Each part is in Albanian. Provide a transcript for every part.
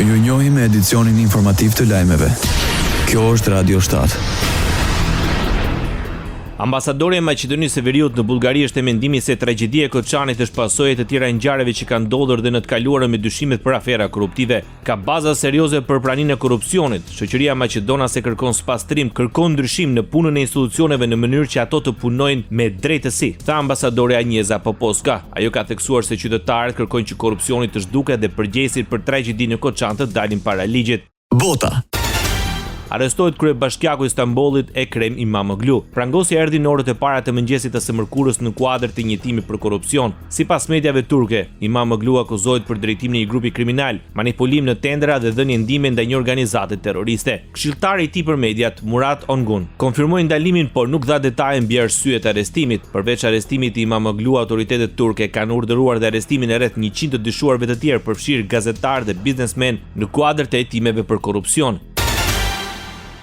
Ju njohim me edicionin informativ të lajmeve. Kjo është Radio 7. Ambasadori i Maqedonisë së Veriut në Bullgari është e mendimit se tragjedia e Koçanit është pasojë të tjera ngjarjeve që kanë ndodhur dhe në të kaluarën me dyshimet për afera korruptive. Ka baza serioze për praninë e korrupsionit. Shoqëria maqedonase kërkon spastrim, kërkon ndryshim në punën e institucioneve në mënyrë që ato të punojnë me drejtësi, tha ambasadori Anjeza Poposka. Ajo ka theksuar se qytetarët kërkojnë që korrupsioni të zhduket dhe përgjegjësit për tragjedinë e Koçanit të dalin para ligjit. Bota. Arrestohet kryebashkiaku i Istanbulit Ekrem Imamoglu. Prangosja erdhi në orët e para të mëngjesit të së mërkurës në kuadër të një timi për korrupsion. Sipas mediave turke, Imamoglu akuzohet për drejtimin e një grupi kriminal, manipulim në tendera dhe dhënie ndihme ndaj një organizate terroriste. Këshilltari i tij për mediat, Murat Ongun, konfirmoi ndalimin, por nuk dha detaje mbi arsyet e arrestimit. Përveç arrestimit të Imamoglu, autoritetet turke kanë urdhëruar dhe arrestimin e rreth 100 të dyshuarve të tjerë, përfshirë gazetarë dhe biznesmen në kuadër të hetimeve për korrupsion.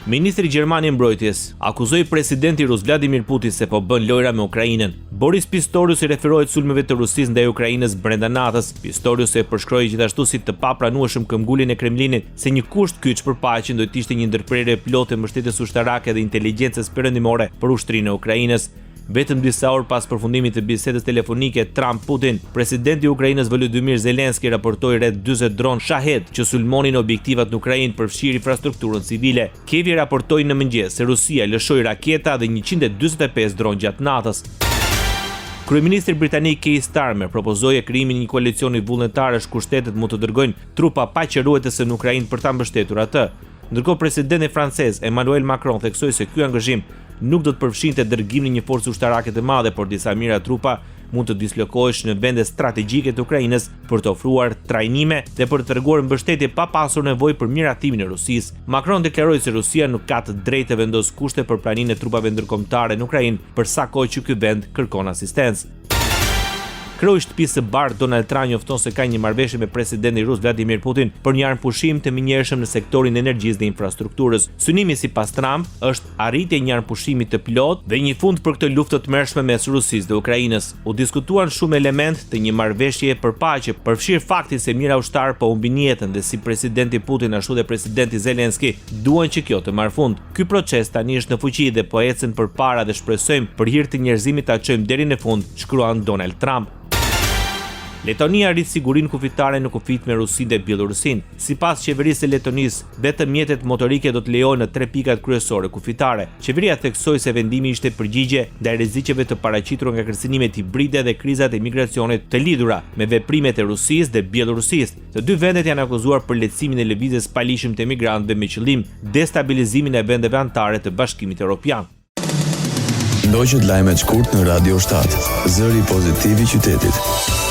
Ministri Gjerman i Mbrojtjes akuzoi presidenti rus Vladimir Putin se po bën lojra me Ukrainën. Boris Pistorius i referoi sulmeve të Rusisë ndaj Ukrainës brenda natës. Pistorius e përshkroi gjithashtu si të papranueshëm këmbguljen e Kremlinit, se një kusht kyç për paqen do të ishte një ndërprerje plotë e mbështetjes ushtarake dhe inteligjencës perëndimore për ushtrinë e Ukrainës. Vetëm disa orë pas përfundimit të bisedës telefonike Trump-Putin, presidenti i Ukrainës Volodymyr Zelenski raportoi rreth 40 dron Shahed që sulmonin objektivat në Ukrainë, përfshirë infrastrukturën civile. Kievi raportoi në mëngjes se Rusia lëshoi raketa dhe 145 dron gjatë natës. Kryeministri britanik Keir Starmer propozoi krijimin e një koalicioni vullnetarësh ku shtetet mund të dërgojnë trupa paqëruese në Ukrainë për ta mbështetur atë. Ndërkohë presidenti francez Emmanuel Macron theksoi se ky angazhim nuk do të përfshinte dërgimin e një force ushtarake të madhe, por disa mira trupa mund të dislokohesh në vende strategjike të Ukrainës për të ofruar trajnime dhe për të treguar mbështetje pa pasur nevojë për miratimin e Rusisë. Macron deklaroi se Rusia nuk ka të drejtë të vendosë kushte për praninë e trupave ndërkombëtare në Ukrainë për sa kohë që ky vend kërkon asistencë. Kreu i shtëpisë së Bardh Donald Trump njofton se ka një marrëveshje me presidentin rus Vladimir Putin për një armpushim të menjëhershëm në sektorin e energjisë dhe infrastrukturës. Synimi sipas Trump është arritja e një armpushimi të plotë dhe një fund për këtë luftë të tmerrshme mes Rusisë dhe Ukrainës. U diskutuan shumë elementë të një marrëveshje për paqe, përfshirë faktin se mijëra ushtar po humbin jetën dhe si presidenti Putin ashtu dhe presidenti Zelenski duan që kjo të marrë fund. Ky proces tani është në fuqi dhe po ecën përpara dhe shpresojmë për hir të njerëzimit ta çojmë deri në fund, shkruan Donald Trump. Letonia rrit sigurinë kufitare në kufit me Rusinë dhe Bielorusinë. Sipas qeverisë së Letonisë, vetëm mjetet motorike do të lejohen në 3 pikat kryesore kufitare. Qeveria theksoi se vendimi ishte përgjigje ndaj rreziqeve të paraqitura nga kërcënimet hibride dhe krizat e migracionit të lidhura me veprimet e Rusisë dhe Bielorusisë. Të dy vendet janë akuzuar për lehtësimin e lëvizjes palishëm të emigrantëve me qëllim destabilizimin e vendeve anëtare të Bashkimit Evropian. Ndoqët lajmet shkurt në Radio 7, zëri pozitiv i qytetit.